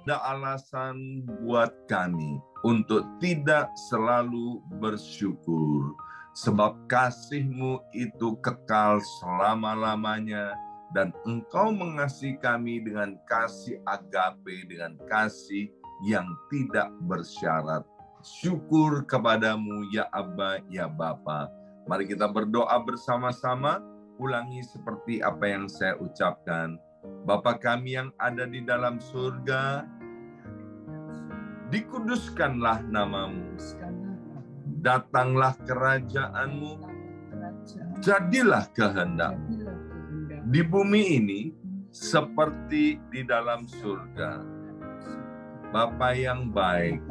ada alasan buat kami untuk tidak selalu bersyukur. Sebab kasih-Mu itu kekal selama-lamanya. Dan Engkau mengasihi kami dengan kasih agape, dengan kasih yang tidak bersyarat. Syukur kepadamu ya Abba, ya Bapa. Mari kita berdoa bersama-sama. Ulangi seperti apa yang saya ucapkan. Bapa kami yang ada di dalam surga, dikuduskanlah namamu. Datanglah kerajaan-Mu. Jadilah kehendak-Mu di bumi ini seperti di dalam surga. Bapa yang baik,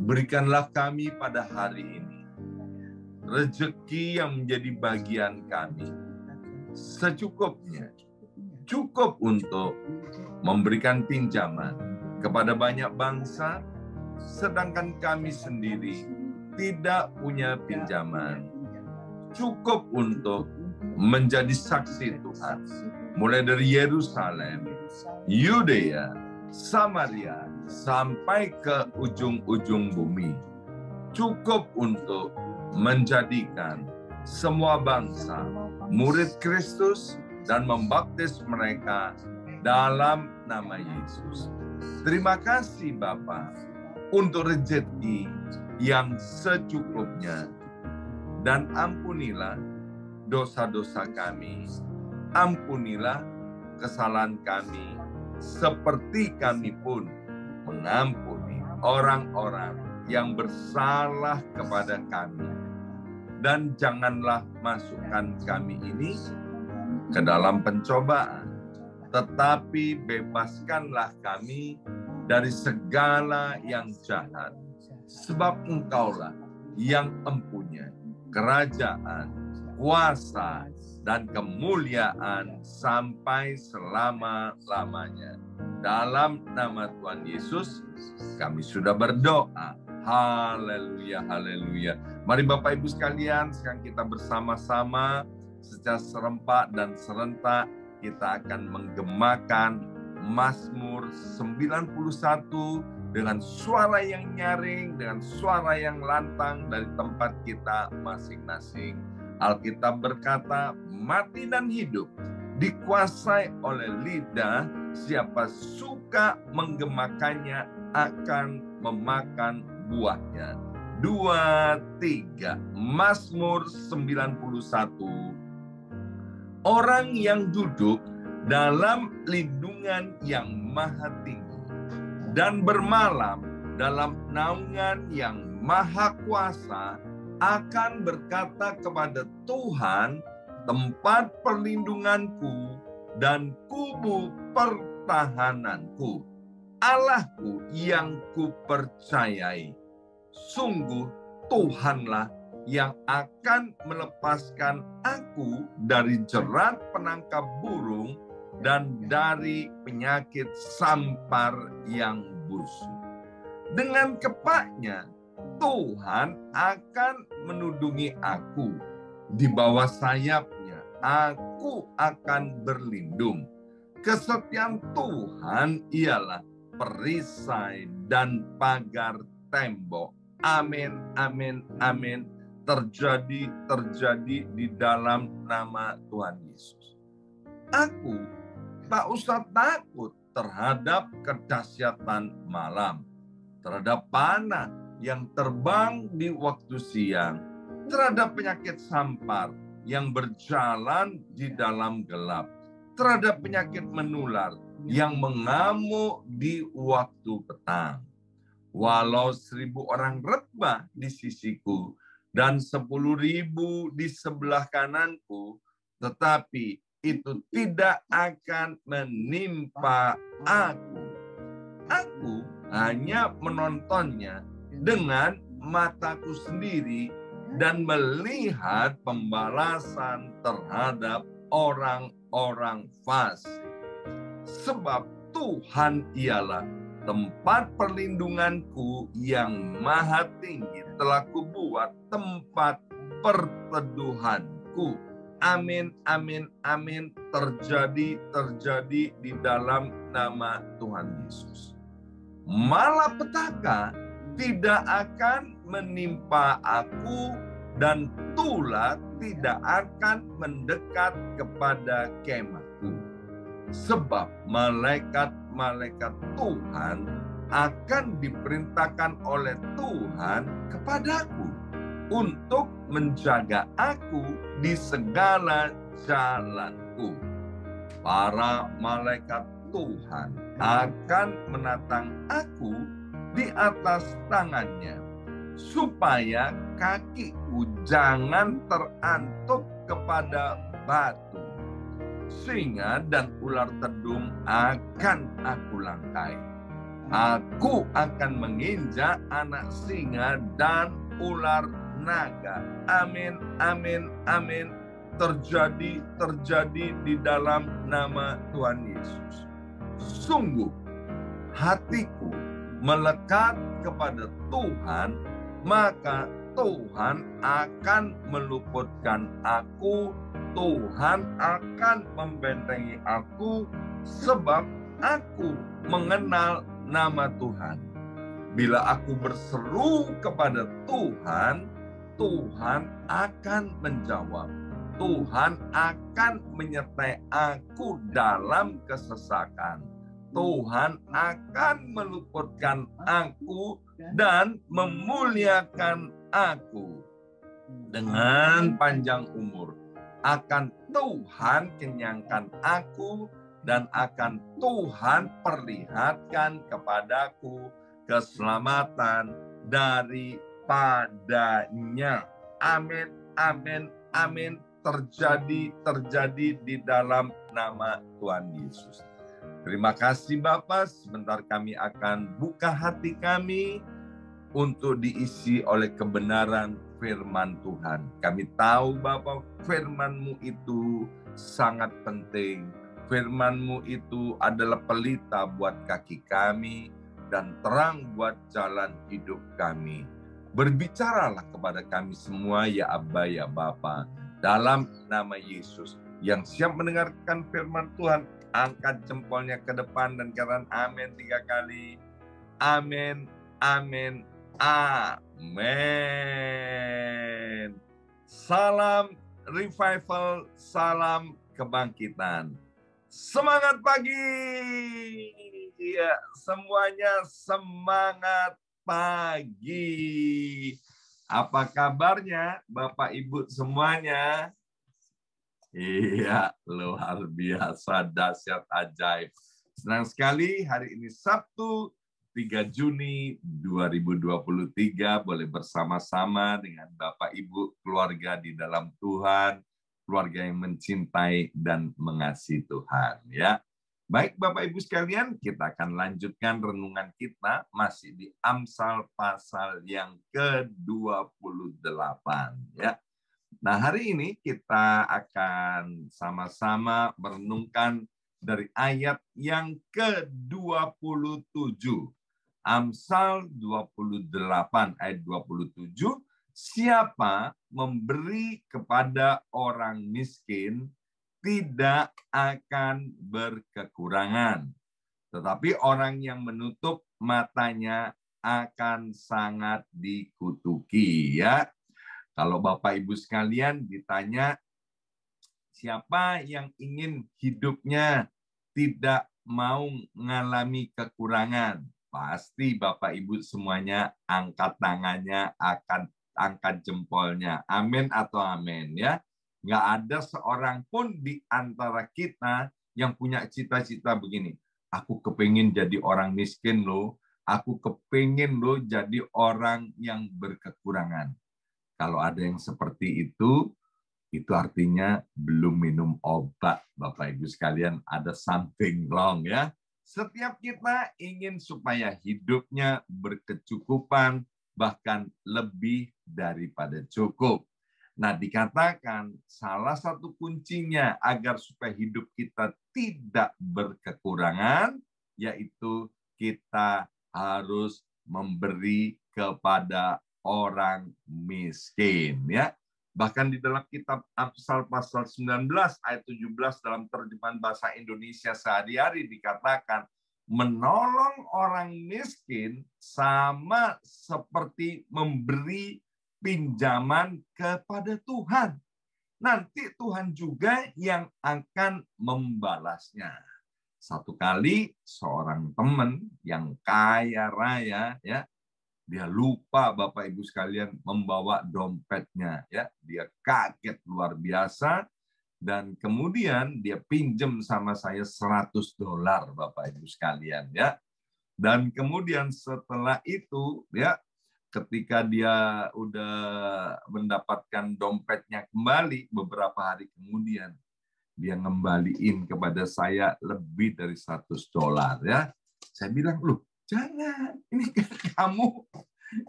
berikanlah kami pada hari ini rezeki yang menjadi bagian kami secukupnya, cukup untuk memberikan pinjaman kepada banyak bangsa, sedangkan kami sendiri tidak punya pinjaman. Cukup untuk menjadi saksi Tuhan, mulai dari Yerusalem, Yudea, Samaria, sampai ke ujung-ujung bumi. Cukup untuk menjadikan semua bangsa murid Kristus dan membaptis mereka dalam nama Yesus. Terima kasih Bapa untuk rezeki yang secukupnya, dan ampunilah dosa-dosa kami, ampunilah kesalahan kami, seperti kami pun mengampuni orang-orang yang bersalah kepada kami. Dan janganlah masukkan kami ini ke dalam pencobaan, tetapi bebaskanlah kami dari segala yang jahat. Sebab Engkaulah yang empunya kerajaan, kuasa, dan kemuliaan sampai selama-lamanya. Dalam nama Tuhan Yesus, kami sudah berdoa. Haleluya, haleluya. Mari Bapak Ibu sekalian, sekarang kita bersama-sama secara serempak dan serentak kita akan menggemakan Mazmur 91 dengan suara yang nyaring, dengan suara yang lantang dari tempat kita masing-masing. Alkitab berkata, mati dan hidup dikuasai oleh lidah, siapa suka menggemakannya akan memakan buahnya. 2, 3, Mazmur 91. Orang yang duduk dalam lindungan yang maha tinggi dan bermalam dalam naungan yang maha kuasa akan berkata kepada Tuhan, tempat perlindunganku dan kubu pertahananku, Allahku yang kupercayai. Sungguh Tuhanlah yang akan melepaskan aku dari jerat penangkap burung dan dari penyakit sampar yang busuk. Dengan kepaknya Tuhan akan menudungi aku, di bawah sayapnya aku akan berlindung. Kesetiaan Tuhan ialah perisai dan pagar tembok. Amin, amin, amin. Terjadi di dalam nama Tuhan Yesus. Aku tak usah takut terhadap kedahsyatan malam, terhadap panah yang terbang di waktu siang, terhadap penyakit sampar yang berjalan di dalam gelap, terhadap penyakit menular yang mengamuk di waktu petang. Walau 1.000 orang rebah di sisiku dan 10.000 di sebelah kananku, tetapi itu tidak akan menimpa aku. Aku hanya menontonnya dengan mataku sendiri dan melihat pembalasan terhadap orang-orang fasik. Sebab Tuhan ialah tempat perlindunganku yang maha tinggi, telah kubuat tempat perteduhanku. Amin, amin, amin. Terjadi di dalam nama Tuhan Yesus. malapetaka tidak akan menimpa aku, dan tulah tidak akan mendekat kepada kemahku. Sebab malaikat-malaikat Tuhan akan diperintahkan oleh Tuhan kepadaku untuk menjaga aku di segala jalanku. Para malaikat Tuhan akan menatang aku di atas tangannya, supaya kakiku jangan terantuk kepada batu. Singa dan ular tedung akan aku langkai. Aku akan menginjak anak singa dan ular naga. Amin, amin, amin. Terjadi di dalam nama Tuhan Yesus. Sungguh, hatiku melekat kepada Tuhan, maka Tuhan akan meluputkan aku. Tuhan akan membentengi aku, sebab aku mengenal nama Tuhan. Bila aku berseru kepada Tuhan, Tuhan akan menjawab. Tuhan akan menyertai aku dalam kesesakan. Tuhan akan meluputkan aku dan memuliakan aku. Dengan panjang umur akan Tuhan kenyangkan aku, dan akan Tuhan perlihatkan kepadaku keselamatan daripadanya. Amin, amin, amin. Terjadi di dalam nama Tuhan Yesus. Terima kasih Bapak. Sebentar kami akan buka hati kami untuk diisi oleh kebenaran firman Tuhan. Kami tahu Bapak, firman-Mu itu sangat penting. Firman-Mu itu adalah pelita buat kaki kami dan terang buat jalan hidup kami. Berbicaralah kepada kami semua ya Abba ya Bapa, dalam nama Yesus. Yang siap mendengarkan firman Tuhan, angkat jempolnya ke depan dan katakan amin 3 kali. Amin, amin, amin. Salam revival, salam kebangkitan. Semangat pagi. Ya, semuanya semangat pagi. Apa kabarnya Bapak Ibu semuanya? Iya, luar biasa, dahsyat, ajaib. Senang sekali hari ini Sabtu 3 Juni 2023 boleh bersama-sama dengan Bapak Ibu keluarga di dalam Tuhan, keluarga yang mencintai dan mengasihi Tuhan, ya. Baik Bapak Ibu sekalian, kita akan lanjutkan renungan kita masih di Amsal pasal yang ke-28, ya. Nah, hari ini kita akan sama-sama merenungkan dari ayat yang ke-27. Amsal 28 ayat 27, siapa memberi kepada orang miskin tidak akan berkekurangan, tetapi orang yang menutup matanya akan sangat dikutuki, ya. Kalau Bapak Ibu sekalian ditanya siapa yang ingin hidupnya tidak mau mengalami kekurangan, pasti Bapak Ibu semuanya angkat tangannya, akan angkat jempolnya. Amin atau amin, ya. Nggak ada seorang pun di antara kita yang punya cita-cita begini. Aku kepingin jadi orang miskin loh. Aku kepingin loh jadi orang yang berkekurangan. Kalau ada yang seperti itu artinya belum minum obat, Bapak Ibu sekalian, ada something wrong, ya. Setiap kita ingin supaya hidupnya berkecukupan, bahkan lebih daripada cukup. Nah, dikatakan salah satu kuncinya agar supaya hidup kita tidak berkekurangan, yaitu kita harus memberi kepada orang miskin, ya. Bahkan di dalam kitab Amsal pasal 19 ayat 17 dalam terjemahan bahasa Indonesia sehari-hari dikatakan, menolong orang miskin sama seperti memberi pinjaman kepada Tuhan. Nanti Tuhan juga yang akan membalasnya. Satu kali seorang teman yang kaya raya, ya, dia lupa Bapak Ibu sekalian membawa dompetnya, ya, dia kaget luar biasa dan kemudian dia pinjam sama saya $100 Bapak Ibu sekalian, ya. Dan kemudian setelah itu, ya, ketika dia udah mendapatkan dompetnya kembali beberapa hari kemudian, dia ngembaliin kepada saya lebih dari $100, ya. Saya bilang, loh, jangan, ini kamu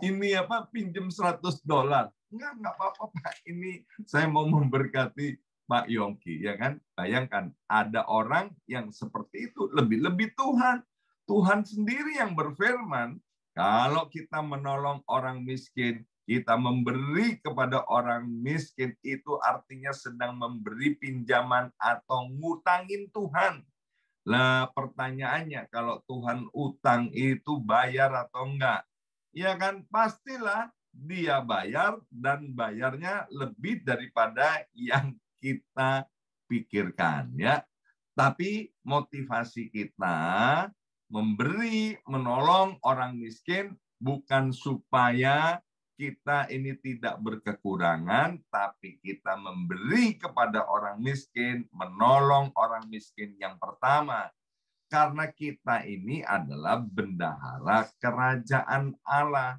ini pinjam $100. Enggak apa-apa Pak. Ini saya mau memberkati Pak Yongki, ya kan? Bayangkan ada orang yang seperti itu, lebih-lebih Tuhan. Tuhan sendiri yang berfirman, kalau kita menolong orang miskin, kita memberi kepada orang miskin, itu artinya sedang memberi pinjaman atau ngutangin Tuhan. Nah, pertanyaannya, kalau Tuhan utang itu bayar atau enggak? Ya kan, pastilah dia bayar dan bayarnya lebih daripada yang kita pikirkan, ya. Tapi motivasi kita memberi, menolong orang miskin bukan supaya kita ini tidak berkekurangan, tapi kita memberi kepada orang miskin, menolong orang miskin yang pertama. Karena kita ini adalah bendahara kerajaan Allah.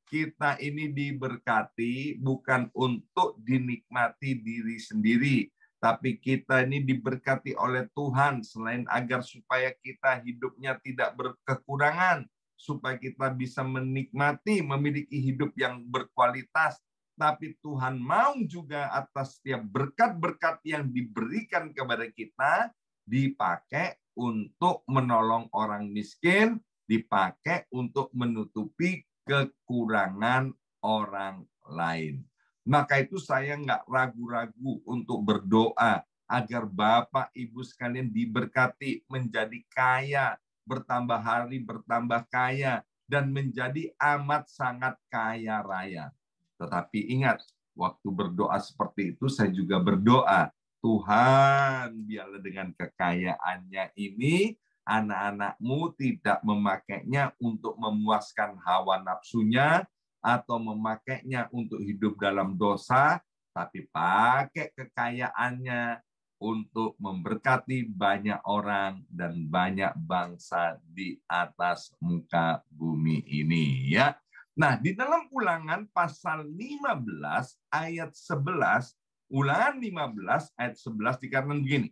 Kita ini diberkati bukan untuk dinikmati diri sendiri, tapi kita ini diberkati oleh Tuhan selain agar supaya kita hidupnya tidak berkekurangan, supaya kita bisa menikmati, memiliki hidup yang berkualitas. Tapi Tuhan mau juga atas setiap berkat-berkat yang diberikan kepada kita dipakai untuk menolong orang miskin, dipakai untuk menutupi kekurangan orang lain. Maka itu saya nggak ragu-ragu untuk berdoa agar Bapak Ibu sekalian diberkati menjadi kaya, bertambah hari bertambah kaya, dan menjadi amat sangat kaya raya. Tetapi ingat, waktu berdoa seperti itu saya juga berdoa, Tuhan, biarlah dengan kekayaannya ini, anak-anak-Mu tidak memakainya untuk memuaskan hawa nafsunya, atau memakainya untuk hidup dalam dosa, tapi pakai kekayaannya untuk memberkati banyak orang dan banyak bangsa di atas muka bumi ini, ya. Nah, di dalam Ulangan pasal 15 ayat 11, Ulangan 15 ayat 11 dikatakan begini.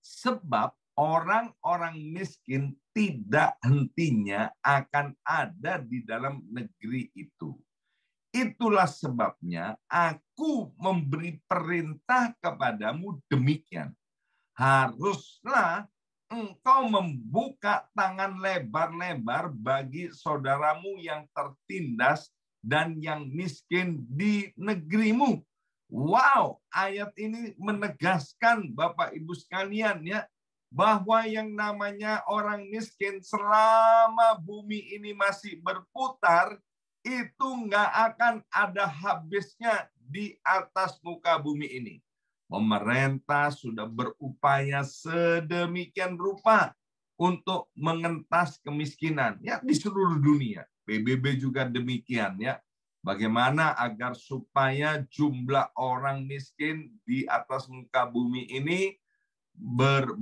Sebab orang-orang miskin tidak hentinya akan ada di dalam negeri itu. Itulah sebabnya aku memberi perintah kepadamu demikian. Haruslah engkau membuka tangan lebar-lebar bagi saudaramu yang tertindas dan yang miskin di negerimu. Wow, ayat ini menegaskan Bapak Ibu sekalian, ya, bahwa yang namanya orang miskin selama bumi ini masih berputar, itu nggak akan ada habisnya di atas muka bumi ini. Pemerintah sudah berupaya sedemikian rupa untuk mengentas kemiskinan, ya, di seluruh dunia. PBB juga demikian, ya. Bagaimana agar supaya jumlah orang miskin di atas muka bumi ini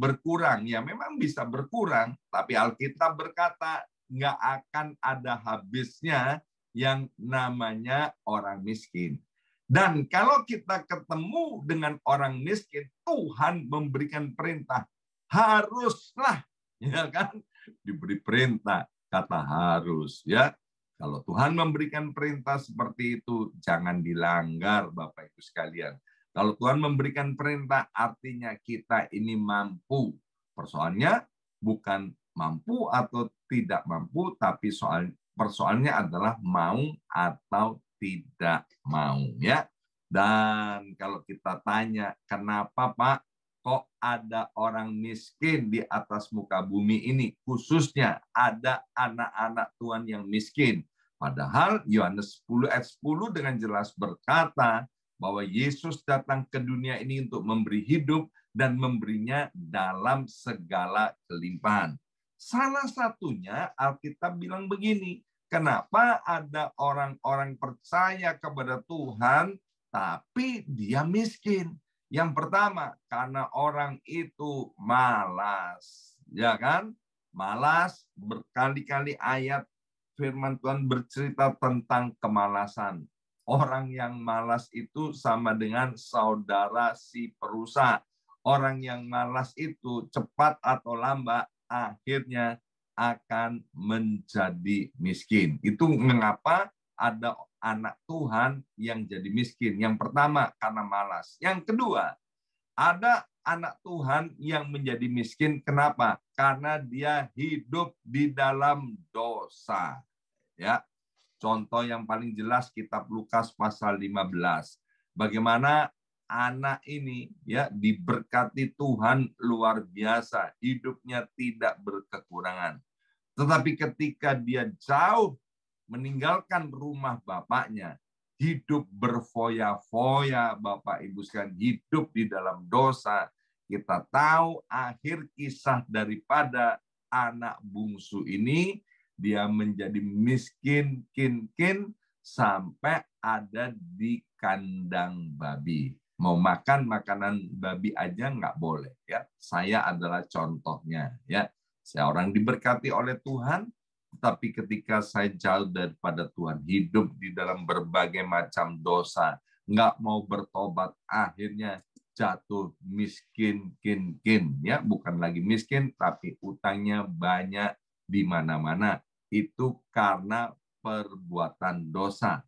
berkurang. Ya memang bisa berkurang, tapi Alkitab berkata nggak akan ada habisnya yang namanya orang miskin. Dan kalau kita ketemu dengan orang miskin, Tuhan memberikan perintah, haruslah, ya kan, diberi perintah, kata harus, ya. Kalau Tuhan memberikan perintah seperti itu, jangan dilanggar, Bapak Ibu sekalian. Kalau Tuhan memberikan perintah, artinya kita ini mampu. Persoalannya bukan mampu atau tidak mampu, tapi persoalannya adalah mau atau tidak mau, ya. Dan kalau kita tanya, kenapa Pak kok ada orang miskin di atas muka bumi ini, khususnya ada anak-anak Tuhan yang miskin. Padahal Yohanes 10 ayat 10 dengan jelas berkata bahwa Yesus datang ke dunia ini untuk memberi hidup dan memberinya dalam segala kelimpahan. Salah satunya Alkitab bilang begini, kenapa ada orang-orang percaya kepada Tuhan tapi dia miskin? Yang pertama, karena orang itu malas, ya kan? Malas, berkali-kali ayat firman Tuhan bercerita tentang kemalasan. Orang yang malas itu sama dengan saudara si perusa. Orang yang malas itu cepat atau lambat akhirnya akan menjadi miskin. Itu mengapa ada anak Tuhan yang jadi miskin. Yang pertama, karena malas. Yang kedua, ada anak Tuhan yang menjadi miskin. Kenapa? Karena dia hidup di dalam dosa. Ya, contoh yang paling jelas kitab Lukas pasal 15. Bagaimana anak ini ya diberkati Tuhan luar biasa, hidupnya tidak berkekurangan. Tetapi ketika dia jauh meninggalkan rumah bapaknya, hidup berfoya-foya, Bapak Ibu sekalian, hidup di dalam dosa. Kita tahu akhir kisah daripada anak bungsu ini, dia menjadi miskin, kin sampai ada di kandang babi. Mau makan makanan babi aja nggak boleh. Ya, saya adalah contohnya. Ya, saya orang diberkati oleh Tuhan. Tapi ketika saya jauh daripada Tuhan, hidup di dalam berbagai macam dosa, nggak mau bertobat, akhirnya jatuh miskin, ya bukan lagi miskin, tapi utangnya banyak di mana-mana. Itu karena perbuatan dosa.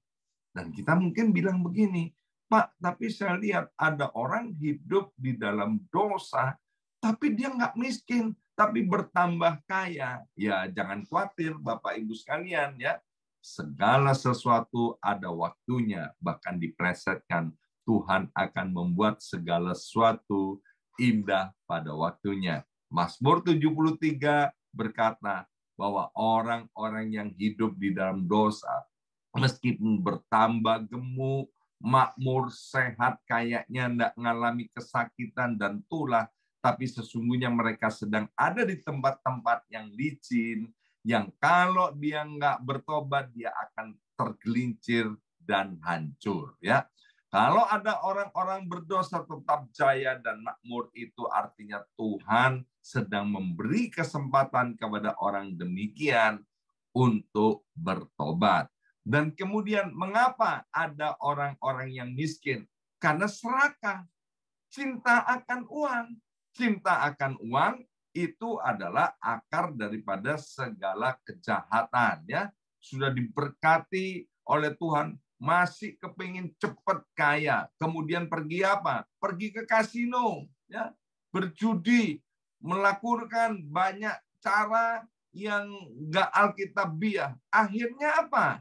Dan kita mungkin bilang begini, Pak, tapi saya lihat ada orang hidup di dalam dosa, tapi dia nggak miskin, tapi bertambah kaya. Ya, jangan khawatir Bapak Ibu sekalian ya. Segala sesuatu ada waktunya, bahkan diplesetkan. Tuhan akan membuat segala sesuatu indah pada waktunya. Mazmur 73 berkata bahwa orang-orang yang hidup di dalam dosa, meskipun bertambah gemuk, makmur, sehat, kayaknya tidak mengalami kesakitan dan tulah, tapi sesungguhnya mereka sedang ada di tempat-tempat yang licin, yang kalau dia nggak bertobat, dia akan tergelincir dan hancur. Ya, kalau ada orang-orang berdosa tetap jaya dan makmur, itu artinya Tuhan sedang memberi kesempatan kepada orang demikian untuk bertobat. Dan kemudian mengapa ada orang-orang yang miskin? Karena serakah, cinta akan uang. Cinta akan uang itu adalah akar daripada segala kejahatan. Ya, sudah diberkati oleh Tuhan, masih kepingin cepat kaya. Kemudian pergi apa? Pergi ke kasino, ya, berjudi, melakukan banyak cara yang nggak alkitabiah. Akhirnya apa?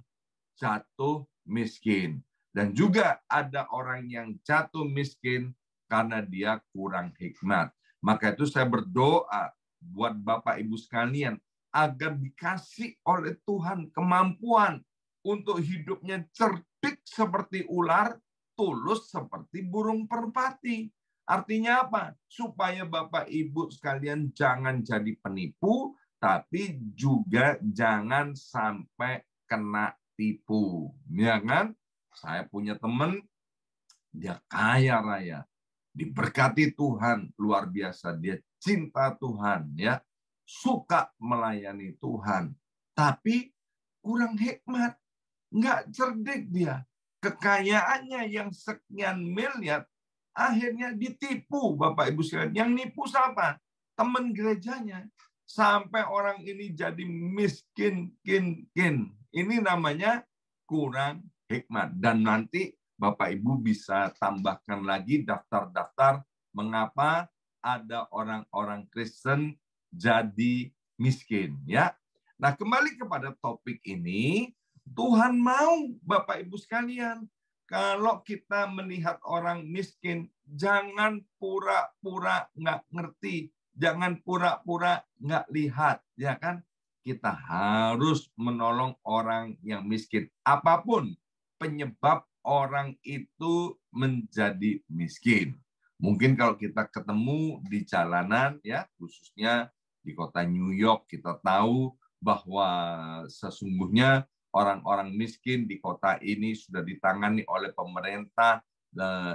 Jatuh miskin. Dan juga ada orang yang jatuh miskin karena dia kurang hikmat. Maka itu saya berdoa buat Bapak Ibu sekalian agar dikasih oleh Tuhan kemampuan untuk hidupnya cerdik seperti ular, tulus seperti burung merpati. Artinya apa? Supaya Bapak Ibu sekalian jangan jadi penipu, tapi juga jangan sampai kena tipu. Ya kan? Saya punya teman, dia kaya raya, diberkati Tuhan luar biasa, dia cinta Tuhan, ya, suka melayani Tuhan, tapi kurang hikmat, nggak cerdik dia. Kekayaannya yang sekian miliar akhirnya ditipu, Bapak Ibu sekalian. Yang nipu siapa? Teman gerejanya. Sampai orang ini jadi miskin, Ini namanya kurang hikmat. Dan nanti Bapak Ibu bisa tambahkan lagi daftar-daftar mengapa ada orang-orang Kristen jadi miskin, ya. Nah, kembali kepada topik ini, Tuhan mau Bapak Ibu sekalian, kalau kita melihat orang miskin, jangan pura-pura nggak ngerti, jangan pura-pura nggak lihat, ya kan? Kita harus menolong orang yang miskin. Apapun penyebab orang itu menjadi miskin. Mungkin kalau kita ketemu di jalanan, ya khususnya di kota New York, kita tahu bahwa sesungguhnya orang-orang miskin di kota ini sudah ditangani oleh pemerintah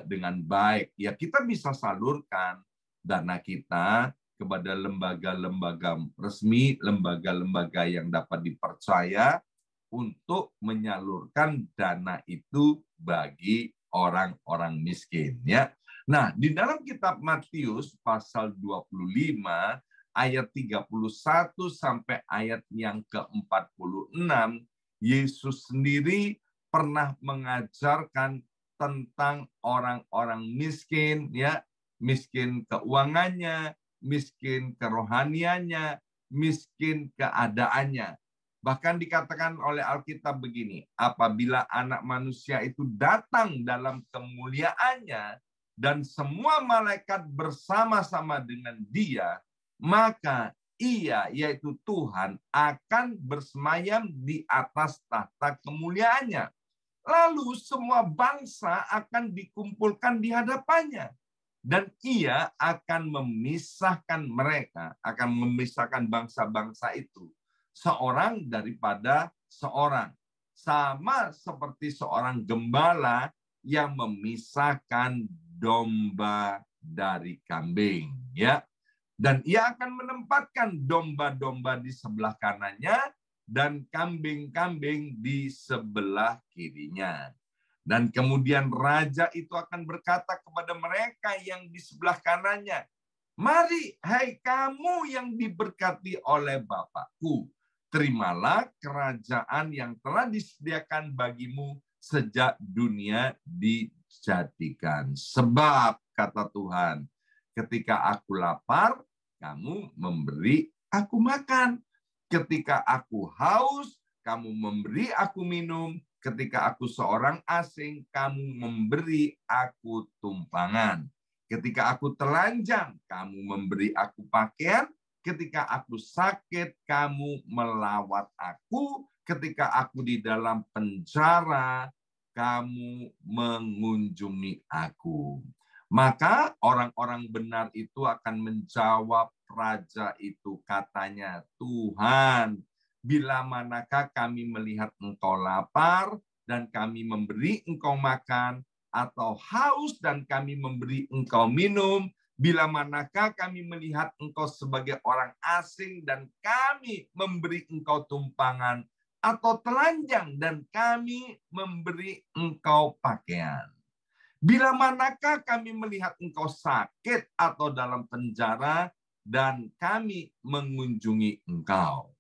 dengan baik. Ya kita bisa salurkan dana kita kepada lembaga-lembaga resmi, lembaga-lembaga yang dapat dipercaya untuk menyalurkan dana itu bagi orang-orang miskin, ya. Nah, di dalam kitab Matius pasal 25 ayat 31 sampai ayat yang ke-46, Yesus sendiri pernah mengajarkan tentang orang-orang miskin, ya, miskin keuangannya, miskin kerohaniannya, miskin keadaannya. Bahkan dikatakan oleh Alkitab begini, apabila anak manusia itu datang dalam kemuliaannya dan semua malaikat bersama-sama dengan dia, maka ia, yaitu Tuhan, akan bersemayam di atas tahta kemuliaannya. Lalu semua bangsa akan dikumpulkan di hadapannya. Dan ia akan memisahkan mereka, akan memisahkan bangsa-bangsa itu, seorang daripada seorang. Sama seperti seorang gembala yang memisahkan domba dari kambing, ya. Dan ia akan menempatkan domba-domba di sebelah kanannya dan kambing-kambing di sebelah kirinya. Dan kemudian raja itu akan berkata kepada mereka yang di sebelah kanannya, mari, hai kamu yang diberkati oleh Bapakku, terimalah kerajaan yang telah disediakan bagimu sejak dunia dijadikan. Sebab, kata Tuhan, ketika aku lapar, kamu memberi aku makan. Ketika aku haus, kamu memberi aku minum. Ketika aku seorang asing, kamu memberi aku tumpangan. Ketika aku telanjang, kamu memberi aku pakaian. Ketika aku sakit, kamu melawat aku. Ketika aku di dalam penjara, kamu mengunjungi aku. Maka orang-orang benar itu akan menjawab raja itu, katanya, Tuhan, bila manakah kami melihat engkau lapar dan kami memberi engkau makan, atau haus dan kami memberi engkau minum? Bila manakah kami melihat engkau sebagai orang asing dan kami memberi engkau tumpangan, atau telanjang dan kami memberi engkau pakaian? Bila manakah kami melihat engkau sakit atau dalam penjara dan kami mengunjungi engkau?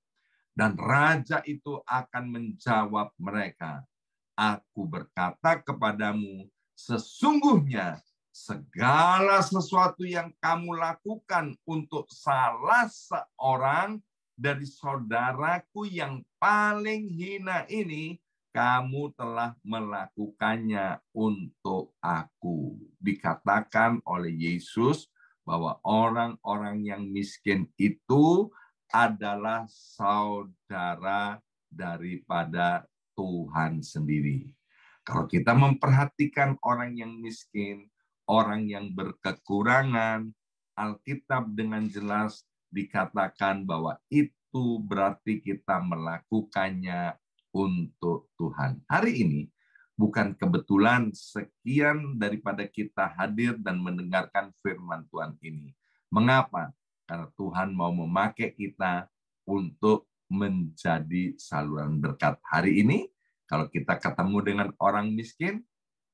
Dan raja itu akan menjawab mereka, aku berkata kepadamu, sesungguhnya segala sesuatu yang kamu lakukan untuk salah seorang dari saudaraku yang paling hina ini, kamu telah melakukannya untuk aku. Dikatakan oleh Yesus bahwa orang-orang yang miskin itu adalah saudara daripada Tuhan sendiri. Kalau kita memperhatikan orang yang miskin, orang yang berkekurangan, Alkitab dengan jelas dikatakan bahwa itu berarti kita melakukannya untuk Tuhan. Hari ini bukan kebetulan sekian daripada kita hadir dan mendengarkan firman Tuhan ini. Mengapa? Karena Tuhan mau memakai kita untuk menjadi saluran berkat. Hari ini, kalau kita ketemu dengan orang miskin,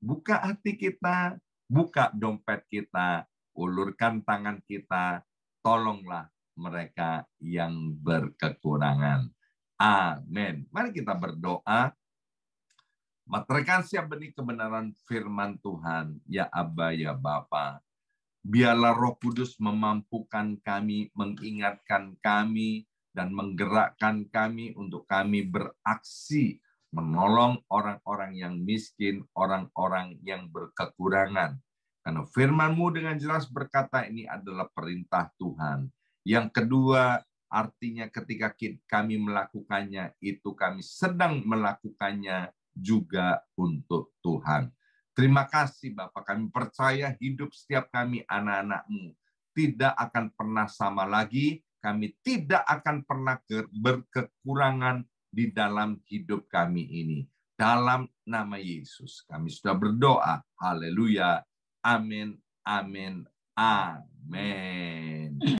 buka hati kita, buka dompet kita, ulurkan tangan kita, tolonglah mereka yang berkekurangan. Amin. Mari kita berdoa. Materekan siap benih kebenaran firman Tuhan, ya Aba, ya Bapa. Biarlah Roh Kudus memampukan kami, mengingatkan kami, dan menggerakkan kami untuk kami beraksi, menolong orang-orang yang miskin, orang-orang yang berkekurangan. Karena firman-Mu dengan jelas berkata ini adalah perintah Tuhan. Yang kedua, artinya ketika kami melakukannya, itu kami sedang melakukannya juga untuk Tuhan. Terima kasih Bapak, kami percaya hidup setiap kami anak-anak-Mu tidak akan pernah sama lagi, kami tidak akan pernah berkekurangan di dalam hidup kami ini. Dalam nama Yesus, kami sudah berdoa. Haleluya. Amin, amin, amin.